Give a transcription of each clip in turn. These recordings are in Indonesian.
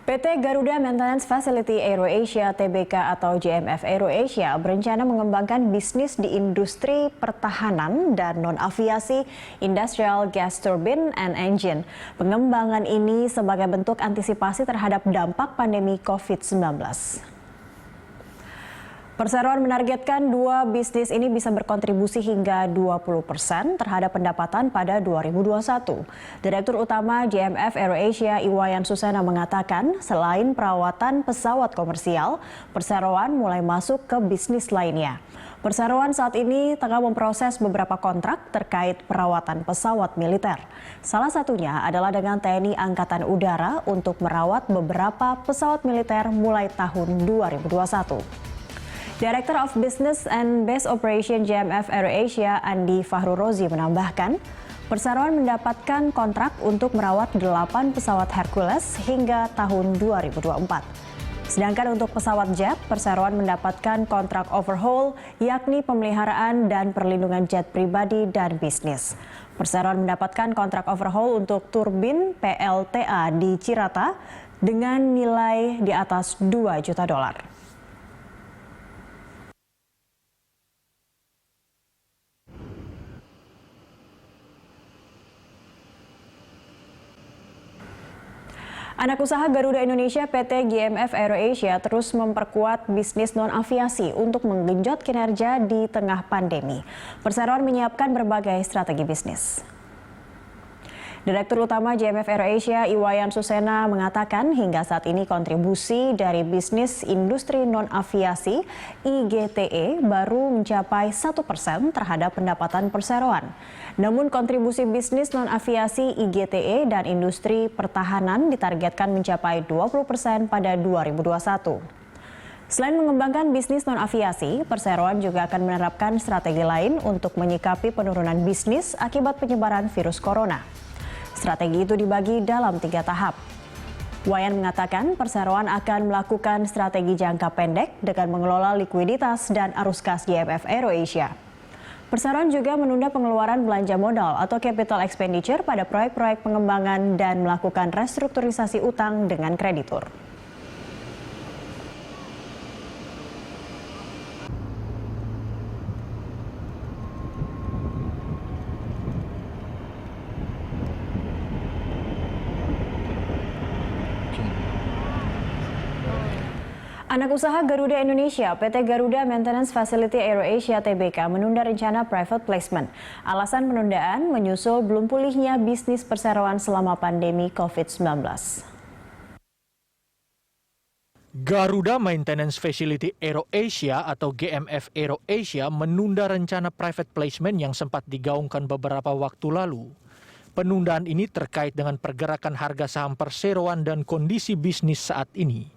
PT Garuda Maintenance Facility AeroAsia Tbk atau GMF AeroAsia berencana mengembangkan bisnis di industri pertahanan dan non-aviasi Industrial Gas Turbine and Engine. Pengembangan ini sebagai bentuk antisipasi terhadap dampak pandemi COVID-19. Perseroan menargetkan dua bisnis ini bisa berkontribusi hingga 20% terhadap pendapatan pada 2021. Direktur Utama GMF AeroAsia Iwayan Susena mengatakan selain perawatan pesawat komersial, perseroan mulai masuk ke bisnis lainnya. Perseroan saat ini tengah memproses beberapa kontrak terkait perawatan pesawat militer. Salah satunya adalah dengan TNI Angkatan Udara untuk merawat beberapa pesawat militer mulai tahun 2021. Director of Business and Base Operation GMF AeroAsia Andi Fahrurozi menambahkan, perseroan mendapatkan kontrak untuk merawat 8 pesawat Hercules hingga tahun 2024. Sedangkan untuk pesawat jet, perseroan mendapatkan kontrak overhaul, yakni pemeliharaan dan perlindungan jet pribadi dan bisnis. Perseroan mendapatkan kontrak overhaul untuk turbin PLTA di Cirata dengan nilai di atas $2 juta. Anak usaha Garuda Indonesia PT GMF AeroAsia terus memperkuat bisnis non-aviasi untuk menggenjot kinerja di tengah pandemi. Perseroan menyiapkan berbagai strategi bisnis. Direktur Utama GMF AeroAsia Iwayan Susena mengatakan hingga saat ini kontribusi dari bisnis industri non-aviasi IGTE baru mencapai 1% terhadap pendapatan perseroan. Namun kontribusi bisnis non-aviasi IGTE dan industri pertahanan ditargetkan mencapai 20% pada 2021. Selain mengembangkan bisnis non-aviasi, perseroan juga akan menerapkan strategi lain untuk menyikapi penurunan bisnis akibat penyebaran virus corona. Strategi itu dibagi dalam 3 tahap. Wayan mengatakan perseroan akan melakukan strategi jangka pendek dengan mengelola likuiditas dan arus kas GMF AeroAsia. Perseroan juga menunda pengeluaran belanja modal atau capital expenditure pada proyek-proyek pengembangan dan melakukan restrukturisasi utang dengan kreditur. Anak usaha Garuda Indonesia, PT Garuda Maintenance Facility AeroAsia Tbk menunda rencana private placement. Alasan penundaan menyusul belum pulihnya bisnis perseroan selama pandemi COVID-19. Garuda Maintenance Facility AeroAsia atau GMF AeroAsia menunda rencana private placement yang sempat digaungkan beberapa waktu lalu. Penundaan ini terkait dengan pergerakan harga saham perseroan dan kondisi bisnis saat ini.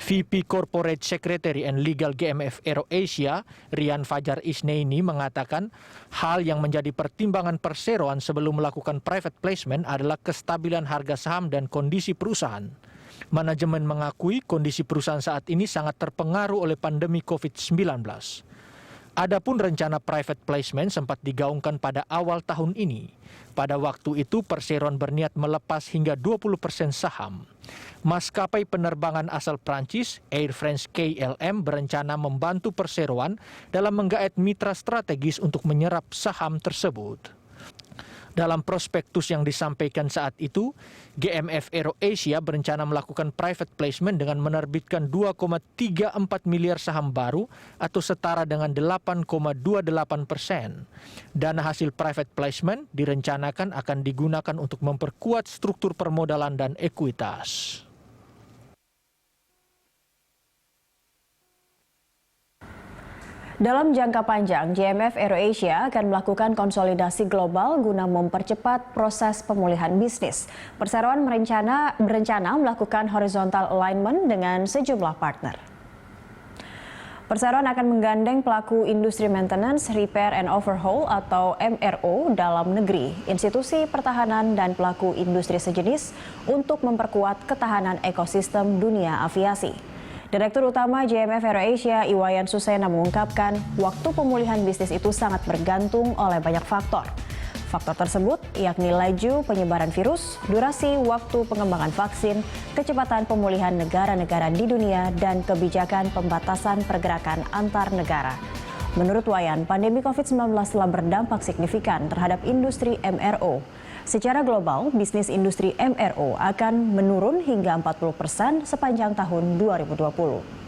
VP Corporate Secretary and Legal GMF AeroAsia, Rian Fajar Isneini mengatakan hal yang menjadi pertimbangan perseroan sebelum melakukan private placement adalah kestabilan harga saham dan kondisi perusahaan. Manajemen mengakui kondisi perusahaan saat ini sangat terpengaruh oleh pandemi COVID-19. Adapun rencana private placement sempat digaungkan pada awal tahun ini. Pada waktu itu perseroan berniat melepas hingga 20% saham. Maskapai penerbangan asal Prancis, Air France KLM berencana membantu perseroan dalam menggaet mitra strategis untuk menyerap saham tersebut. Dalam prospektus yang disampaikan saat itu, GMF AeroAsia berencana melakukan private placement dengan menerbitkan 2,34 miliar saham baru atau setara dengan 8,28%. Dana hasil private placement direncanakan akan digunakan untuk memperkuat struktur permodalan dan ekuitas. Dalam jangka panjang, GMF AeroAsia akan melakukan konsolidasi global guna mempercepat proses pemulihan bisnis. Perseroan berencana melakukan horizontal alignment dengan sejumlah partner. Perseroan akan menggandeng pelaku industri maintenance, repair and overhaul atau MRO dalam negeri, institusi pertahanan dan pelaku industri sejenis untuk memperkuat ketahanan ekosistem dunia aviasi. Direktur Utama GMF AeroAsia Iwayan Susena mengungkapkan waktu pemulihan bisnis itu sangat bergantung oleh banyak faktor. Faktor tersebut yakni laju penyebaran virus, durasi waktu pengembangan vaksin, kecepatan pemulihan negara-negara di dunia, dan kebijakan pembatasan pergerakan antar negara. Menurut Wayan, pandemi COVID-19 telah berdampak signifikan terhadap industri MRO. Secara global, bisnis industri MRO akan menurun hingga 40% sepanjang tahun 2020.